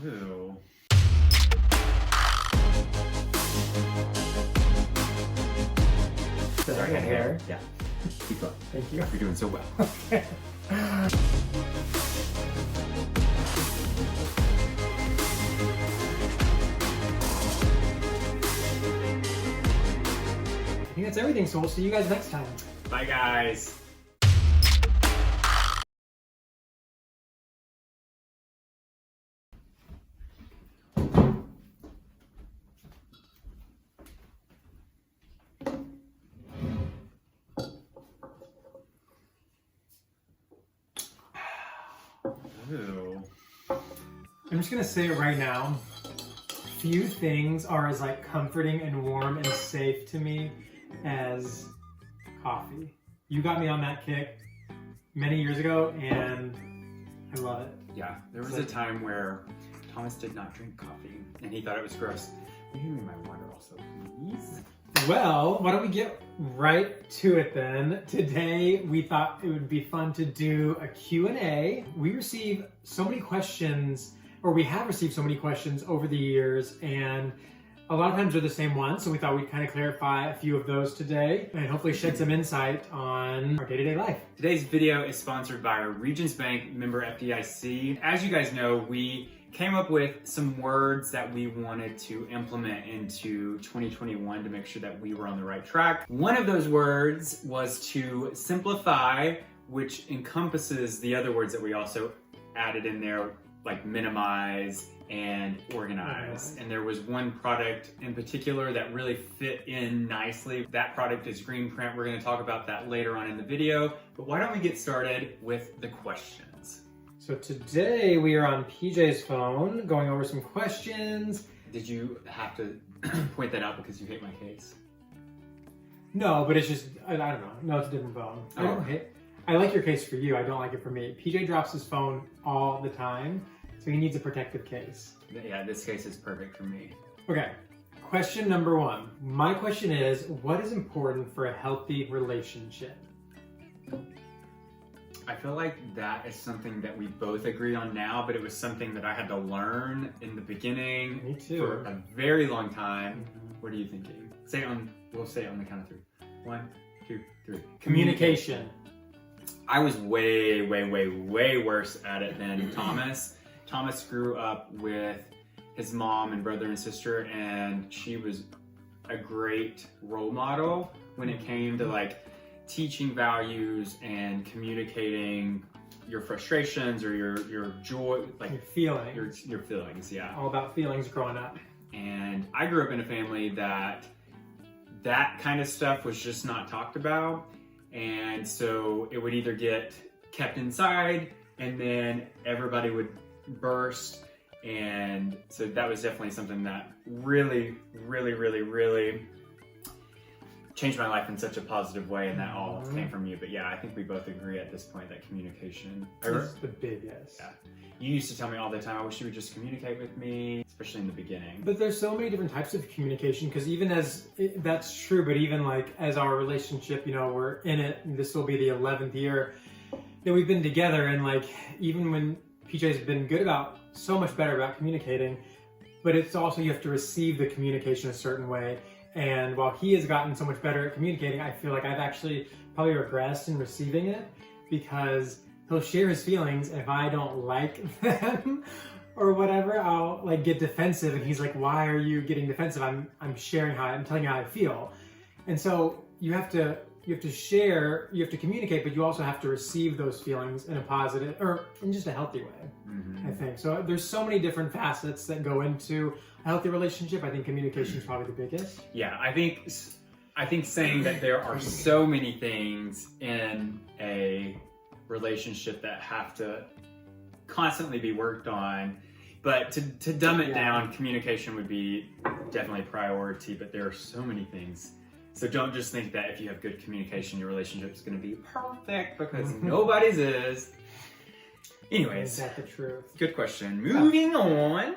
Ew. Sorry, I had hair. Yeah. Keep going. Thank you. You're doing so well. Okay. I think that's everything, so we'll see you guys next time. Bye, guys. Ew. I'm just gonna say it right now. Few things are as like comforting and warm and safe to me as coffee. You got me on that kick many years ago, and I love it. Yeah, there was a time where Thomas did not drink coffee, and he thought it was gross. Will you give me my water also, please? Well, why don't we get right to it then? Today, we thought it would be fun to do a Q&A. We receive so many questions, or we have received so many questions over the years, and a lot of times they're the same ones, so we thought we'd kind of clarify a few of those today, and hopefully shed some insight on our day-to-day life. Today's video is sponsored by our Regions Bank member FDIC. As you guys know, we came up with some words that we wanted to implement into 2021 to make sure that we were on the right track. One of those words was to simplify, which encompasses the other words that we also added in there, like minimize and organize. And there was one product in particular that really fit in nicely. That product is Green Print. We're going to talk about that later on in the video. But why don't we get started with the questions? So today we are on PJ's phone going over some questions. Did you have to point that out because you hate my case? No, but it's just, I don't know. No, it's a different phone. I don't hate. I like your case for you. I don't like it for me. PJ drops his phone all the time, so he needs a protective case. Yeah, this case is perfect for me. Okay, question number one. My question is, what is important for a healthy relationship? I feel like that is something that we both agree on now, but it was something that I had to learn in the beginning. Me too. For a very long time. What are you thinking? We'll say it on the count of three. 1, 2, 3. Communication. I was way worse at it than Thomas. Thomas grew up with his mom and brother and sister, and she was a great role model when it came to like teaching values and communicating your frustrations or your joy, like Your feelings. your feelings, yeah. All about feelings growing up. And I grew up in a family that kind of stuff was just not talked about. And so it would either get kept inside and then everybody would burst. And so that was definitely something that really changed my life in such a positive way, and that all came from you. But yeah, I think we both agree at this point that communication is the biggest. Yeah. You used to tell me all the time, I wish you would just communicate with me, especially in the beginning. But there's so many different types of communication, because even that's true, but even like as our relationship, you know, we're in it, and this will be the 11th year that we've been together, and like even when PJ's been so much better about communicating, but it's also you have to receive the communication a certain way. And while he has gotten so much better at communicating, I feel like I've actually probably regressed in receiving it, because he'll share his feelings, and if I don't like them or whatever, I'll like get defensive, and he's like, "Why are you getting defensive? I'm sharing I'm telling you how I feel." And so you have to share, you have to communicate, but you also have to receive those feelings in a positive or in just a healthy way. I think so. There's so many different facets that go into a healthy relationship. I think communication is probably the biggest. Yeah, I think saying that there are so many things in a relationship that have to constantly be worked on, but to dumb it down, communication would be definitely a priority, but there are so many things. So don't just think that if you have good communication, your relationship is going to be perfect, because nobody's is. Anyways, Is that the truth? good question. Moving on.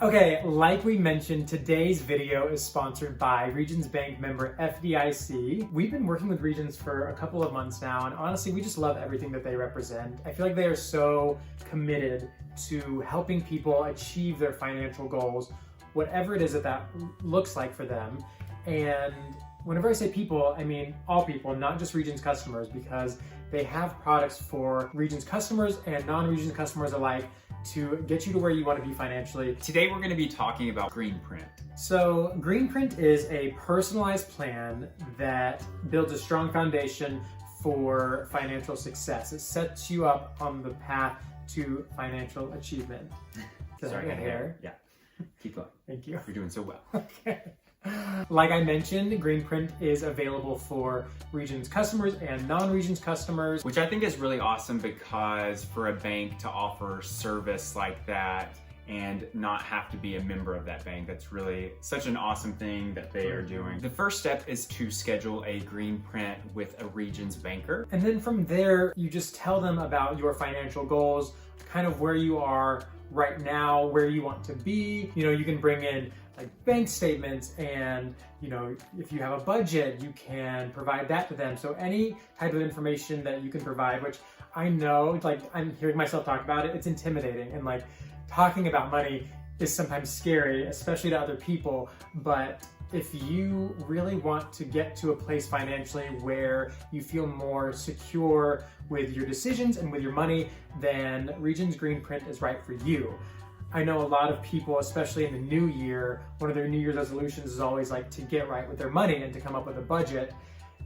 Okay, like we mentioned, today's video is sponsored by Regions Bank member FDIC. We've been working with Regions for a couple of months now, and honestly, we just love everything that they represent. I feel like they are so committed to helping people achieve their financial goals, whatever it is that looks like for them. And whenever I say people, I mean all people, not just Regions customers, because they have products for Regions customers and non-Regions customers alike to get you to where you want to be financially. Today we're going to be talking about Greenprint. So Greenprint is a personalized plan that builds a strong foundation for financial success. It sets you up on the path to financial achievement. Sorry, I had hair. Yeah, keep going. Thank you. You're doing so well. Okay. Like I mentioned, Greenprint is available for Regions customers and non-Regions customers. Which I think is really awesome, because for a bank to offer service like that and not have to be a member of that bank, that's really such an awesome thing that they are doing. The first step is to schedule a Greenprint with a Regions banker. And then from there, you just tell them about your financial goals, kind of where you are right now, where you want to be. You know, you can bring in like bank statements, and you know, if you have a budget, you can provide that to them. So any type of information that you can provide, which I know, like I'm hearing myself talk about it, it's intimidating, and like talking about money is sometimes scary, especially to other people. But if you really want to get to a place financially where you feel more secure with your decisions and with your money, then Regions Greenprint is right for you. I know a lot of people, especially in the new year, one of their New Year's resolutions is always like to get right with their money and to come up with a budget.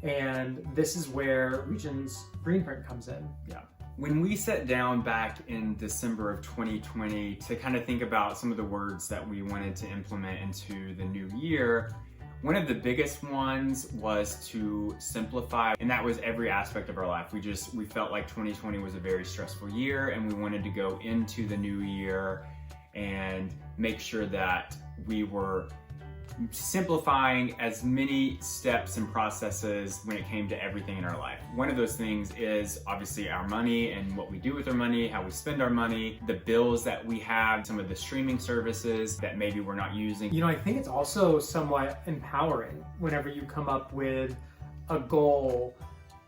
And this is where Regions Greenprint comes in. Yeah. When we sat down back in December of 2020 to kind of think about some of the words that we wanted to implement into the new year, one of the biggest ones was to simplify, and that was every aspect of our life. We felt like 2020 was a very stressful year, and we wanted to go into the new year and make sure that we were simplifying as many steps and processes when it came to everything in our life. One of those things is obviously our money and what we do with our money, how we spend our money, the bills that we have, some of the streaming services that maybe we're not using. You know, I think it's also somewhat empowering whenever you come up with a goal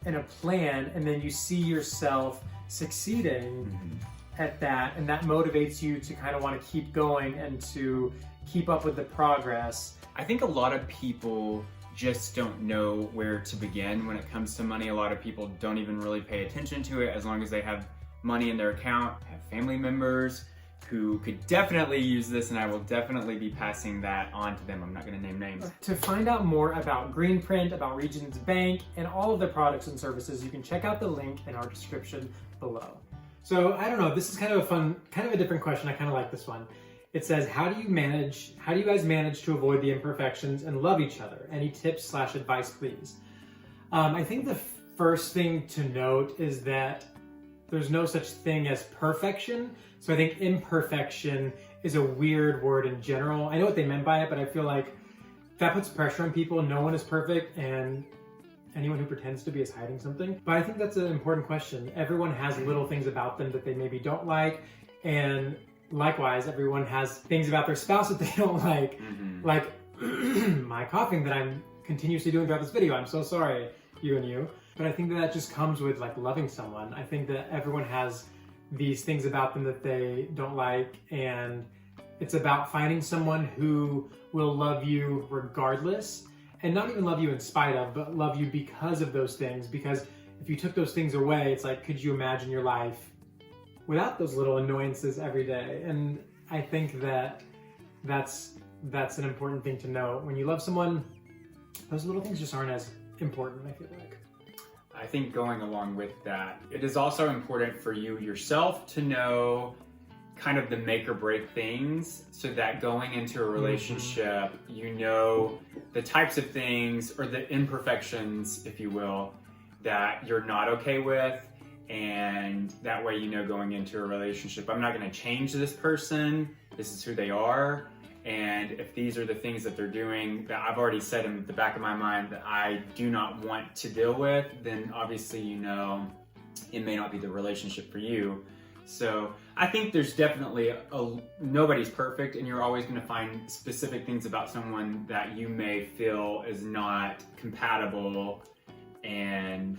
and a plan, and then you see yourself succeeding at that, and that motivates you to kind of want to keep going and to keep up with the progress. I think a lot of people just don't know where to begin when it comes to money. A lot of people don't even really pay attention to it as long as they have money in their account. I have family members who could definitely use this, and I will definitely be passing that on to them. I'm not going to name names. To find out more about Greenprint, about Regions Bank, and all of their products and services, you can check out the link in our description below. So I don't know, this is kind of a fun, kind of a different question. I kind of like this one. It says, how do you guys manage to avoid the imperfections and love each other? Any tips/advice, please? I think the first thing to note is that there's no such thing as perfection. So I think imperfection is a weird word in general. I know what they meant by it, but I feel like that puts pressure on people. No one is perfect, and anyone who pretends to be is hiding something. But I think that's an important question. Everyone has little things about them that they maybe don't like, and likewise, everyone has things about their spouse that they don't like. Like my coughing that I'm continuously doing throughout this video. I'm so sorry, you and you. But I think that just comes with like loving someone. I think that everyone has these things about them that they don't like, and it's about finding someone who will love you regardless, and not even love you in spite of, but love you because of those things. Because if you took those things away, it's like, could you imagine your life without those little annoyances every day? And I think that that's an important thing to know. When you love someone, those little things just aren't as important, I feel like. I think going along with that, it is also important for you yourself to know kind of the make or break things, so that going into a relationship, you know the types of things or the imperfections, if you will, that you're not okay with. And that way, you know, going into a relationship, I'm not going to change this person. This is who they are. And if these are the things that they're doing that I've already said in the back of my mind that I do not want to deal with, then obviously, you know, it may not be the relationship for you. So I think there's definitely nobody's perfect, and you're always going to find specific things about someone that you may feel is not compatible. And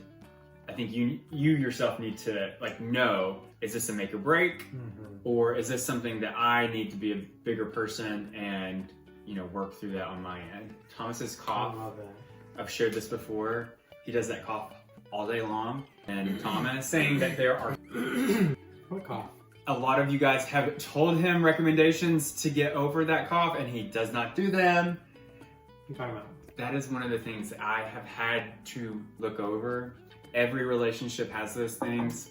I think you yourself need to like know, is this a make or break, or is this something that I need to be a bigger person and work through that on my end. Thomas's cough, I love that. I've shared this before. He does that cough all day long, and Thomas saying that there are What cough? a lot of you guys have told him recommendations to get over that cough, and he does not do them. What are you talking about? That is one of the things that I have had to look over. Every relationship has those things.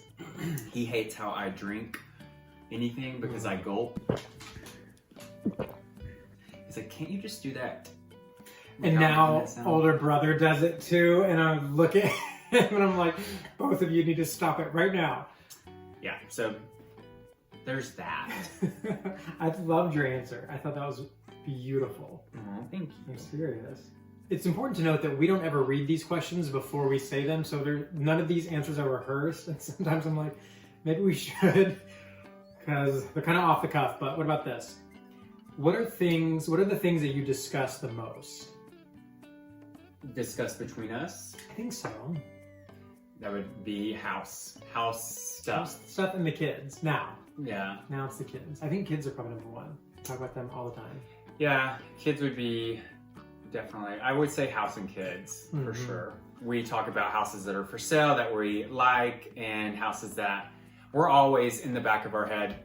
He hates how I drink anything because I gulp. He's like, can't you just do that? And now older brother does it too, and I look at him and I'm like, both of you need to stop it right now. Yeah, so there's that. I loved your answer. I thought that was beautiful. Oh, thank you. I'm serious. It's important to note that we don't ever read these questions before we say them, so none of these answers are rehearsed, and sometimes I'm like, maybe we should, because they're kind of off the cuff. But what about this? What are the things that you discuss the most? Discuss between us? I think so. That would be house stuff. Stuff and the kids. Now it's the kids. I think kids are probably number one. Talk about them all the time. Yeah, kids would be definitely, I would say house and kids for sure. We talk about houses that are for sale that we like, and houses that we're always in the back of our head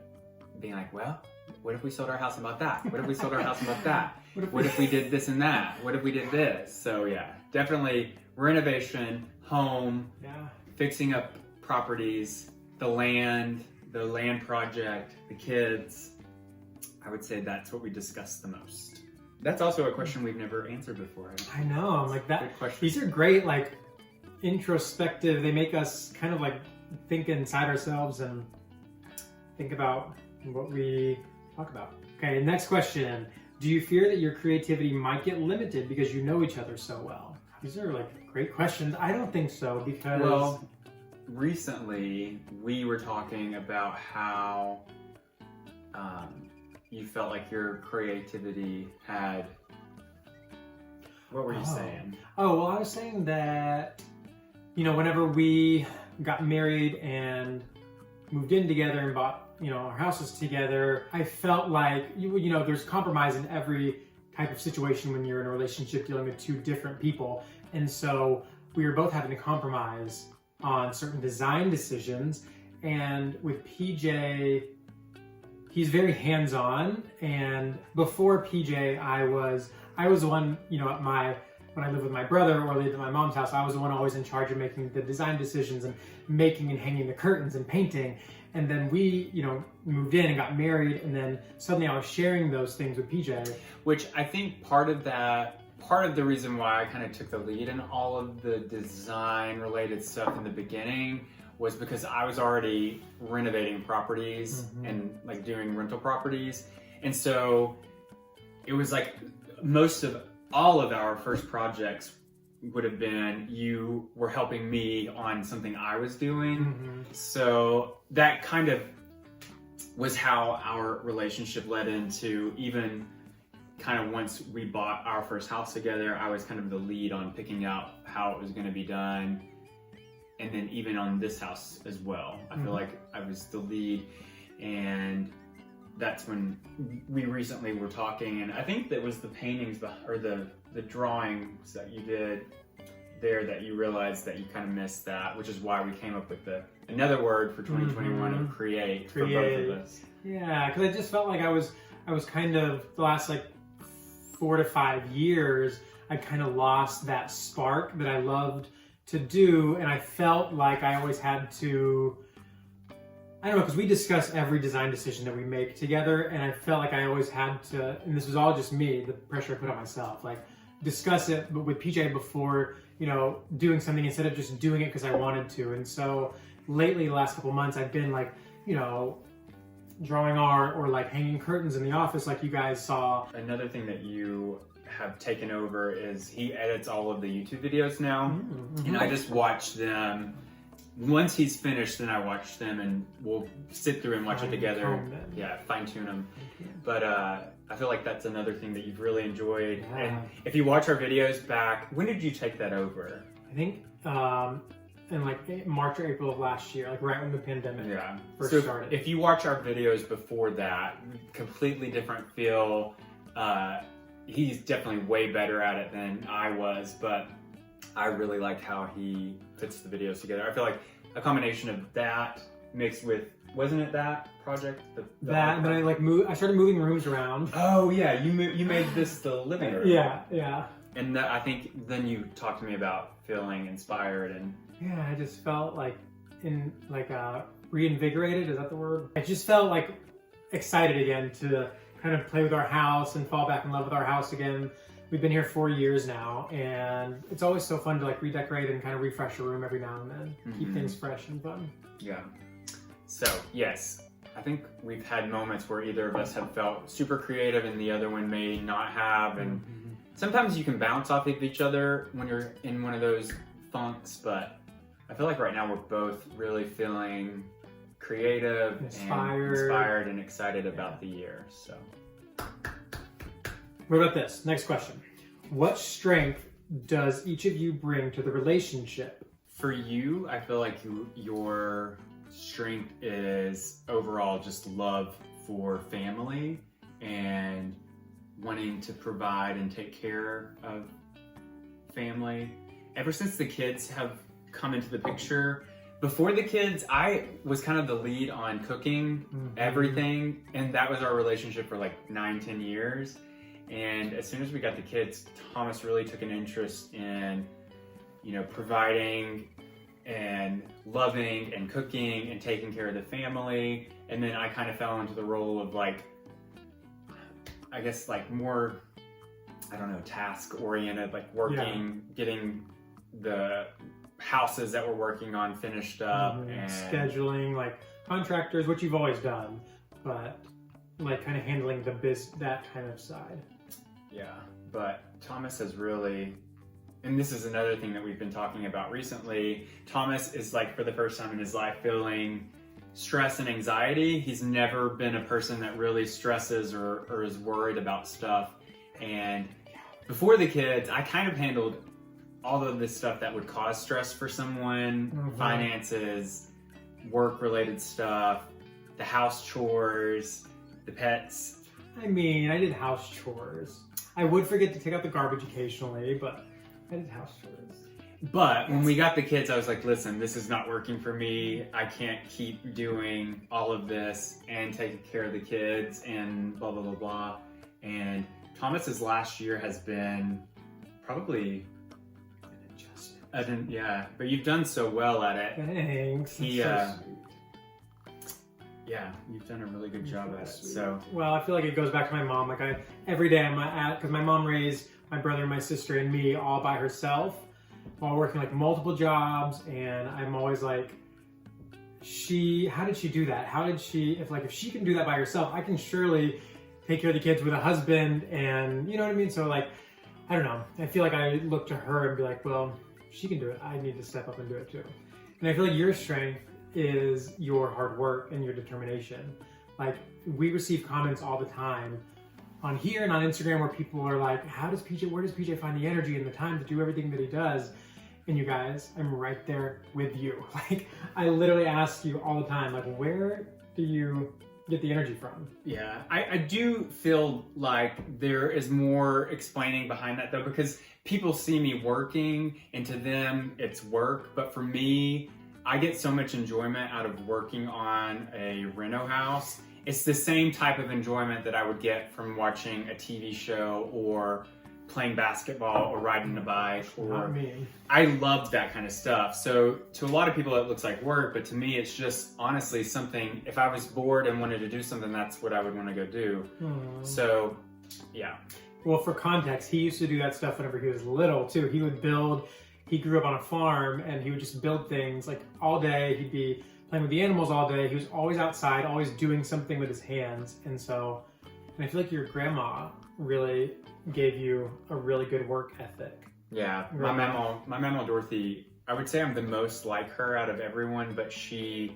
being like, well, what if we sold our house about that? What if we sold our house about that? What if we did this and that? What if we did this? So yeah, definitely renovation, home, fixing up properties, the land project, the kids. I would say that's what we discuss the most. That's also a question we've never answered before. I know, I'm like that. Good question. These are great, like introspective. They make us kind of like think inside ourselves and think about what we talk about. Okay, next question. Do you fear that your creativity might get limited because you know each other so well? These are like great questions. I don't think so, because... Well, recently we were talking about how you felt like your creativity had... What were you saying? Oh, well, I was saying that, whenever we got married and moved in together and bought our houses together, I felt like, there's compromise in every type of situation when you're in a relationship dealing with two different people. And so we were both having to compromise on certain design decisions. And with PJ, he's very hands-on. And before PJ, I was the one, when I lived with my brother or lived at my mom's house, I was the one always in charge of making the design decisions and making and hanging the curtains and painting. And then we, moved in and got married, and then suddenly I was sharing those things with PJ. Which I think part of the reason why I kind of took the lead in all of the design related stuff in the beginning was because I was already renovating properties and like doing rental properties. And so it was like all of our first projects would have been you were helping me on something I was doing. So that kind of was how our relationship led into, even kind of once we bought our first house together, I was kind of the lead on picking out how it was going to be done. And then even on this house as well, I feel like I was the lead. And that's when we recently were talking, and I think that was the paintings or the drawings that you did there that you realized that you kind of missed that, which is why we came up with another word for 2021 of create for both of us. Yeah, because I just felt like I was kind of, the last like 4 to 5 years, I kind of lost that spark that I loved to do, and I felt like I always had to, I don't know, because we discuss every design decision that we make together, and I felt like I always had to, and this was all just me, the pressure I put on myself, like discuss it with PJ before, doing something, instead of just doing it because I wanted to. And so lately, the last couple months, I've been like, drawing art or like hanging curtains in the office like you guys saw. Another thing that you have taken over is he edits all of the YouTube videos now. And I just watch them once he's finished, then I watch them and we'll sit through and watch it together. Yeah, fine tune them. But I feel like that's another thing that you've really enjoyed. Yeah. And if you watch our videos back, when did you take that over? I think in like March or April of last year, like right when the pandemic first started. If you watch our videos before that, completely different feel. He's definitely way better at it than I was, but I really like how he puts the videos together. I feel like a combination of that mixed with, wasn't it that project? And then I started moving rooms around. Oh yeah, you made this the living room. Yeah. And I think then you talked to me about feeling inspired and. Yeah, I just felt reinvigorated. Is that the word? I just felt like excited again to kind of play with our house and fall back in love with our house again. We've been here 4 years now, and it's always so fun to like redecorate and kind of refresh a room every now and then, keep things fresh and fun. Yeah. So yes, I think we've had moments where either of us have felt super creative and the other one may not have, and sometimes you can bounce off of each other when you're in one of those funks, but I feel like right now we're both really feeling creative, inspired and excited about the year. So, what about this? Next question. What strength does each of you bring to the relationship? For you, I feel like your strength is overall just love for family and wanting to provide and take care of family. Ever since the kids have come into the picture, before the kids, I was kind of the lead on cooking everything, and that was our relationship for like 9-10 years. And as soon as we got the kids, Thomas really took an interest in, providing and loving and cooking and taking care of the family. And then I kind of fell into the role of more, task oriented, like working, getting the houses that we're working on finished up and scheduling, like contractors, which you've always done, but like kind of handling that kind of side. Yeah, but Thomas has really, and this is another thing that we've been talking about recently, Thomas is like for the first time in his life feeling stress and anxiety. He's never been a person that really stresses or is worried about stuff. And before the kids, I kind of handled all of this stuff that would cause stress for someone, finances, work-related stuff, the house chores, the pets. I mean, I did house chores. I would forget to take out the garbage occasionally, but I did house chores. But when we got the kids, I was like, listen, this is not working for me. I can't keep doing all of this and taking care of the kids and blah, blah, blah, blah. And Thomas's last year has been probably but you've done so well at it. Thanks. You've done a really good job at it. So, well, I feel like it goes back to my mom. Like every day I'm at, because my mom raised my brother, my sister, and me all by herself while working like multiple jobs, and I'm always like, how did she do that? If she can do that by herself, I can surely take care of the kids with a husband, and you know what I mean? So like, I don't know. I feel like I look to her and be like, well, she can do it. I need to step up and do it too. And I feel like your strength is your hard work and your determination. Like we receive comments all the time on here and on Instagram where people are like, where does PJ find the energy and the time to do everything that he does? And you guys, I'm right there with you. Like I literally ask you all the time, like, where do you get the energy from? Yeah, I do feel like there is more explaining behind that though, because people see me working and to them it's work, but for me, I get so much enjoyment out of working on a reno house. It's the same type of enjoyment that I would get from watching a TV show or playing basketball or riding a bike. I love that kind of stuff. So to a lot of people it looks like work, but to me it's just honestly something, if I was bored and wanted to do something, that's what I would want to go do. So yeah. Well, for context, he used to do that stuff whenever he was little too. He grew up on a farm and he would just build things like all day. He'd be playing with the animals all day. He was always outside, always doing something with his hands. And I feel like your grandma really gave you a really good work ethic. Yeah, my mama Dorothy I would say I'm the most like her out of everyone, but she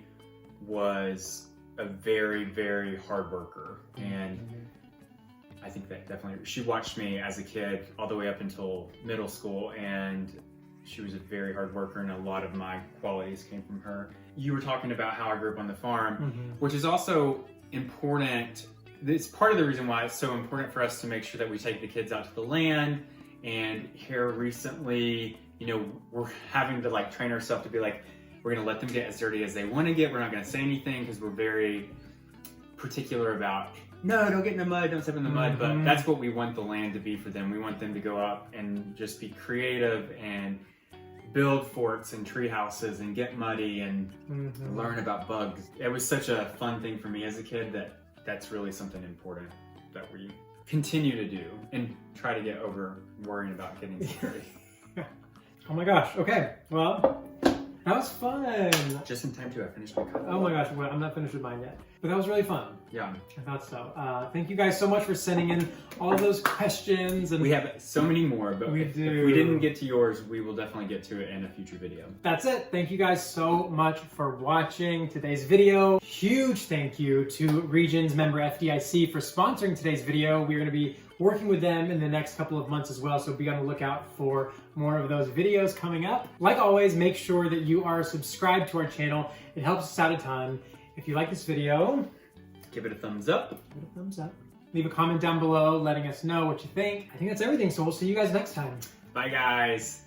was a very, very hard worker. And I think that definitely, she watched me as a kid all the way up until middle school, and she was a very hard worker, and a lot of my qualities came from her. You were talking about how I grew up on the farm, which is also important. It's part of the reason why it's so important for us to make sure that we take the kids out to the land. And here recently, you know, we're having to like train ourselves to be like, we're gonna let them get as dirty as they want to get. We're not gonna say anything because we're very particular about, no, don't get in the mud, don't step in the mud. But that's what we want the land to be for them. We want them to go out and just be creative and build forts and tree houses and get muddy and learn about bugs. It was such a fun thing for me as a kid that that's really something important that we continue to do and try to get over worrying about getting dirty. Oh my gosh, okay, well, that was fun. Just in time to finish my cup. Oh my gosh, well, I'm not finished with mine yet. But that was really fun. Yeah. I thought so. Thank you guys so much for sending in all of those questions. And we have so many more, but if we didn't get to yours, we will definitely get to it in a future video. That's it. Thank you guys so much for watching today's video. Huge thank you to Regions member FDIC for sponsoring today's video. We're going to be working with them in the next couple of months as well, so be on the lookout for more of those videos coming up. Like always, make sure that you are subscribed to our channel. It helps us out a ton. If you like this video, give it a thumbs up. Give it a thumbs up. Leave a comment down below letting us know what you think. I think that's everything, so we'll see you guys next time. Bye, guys.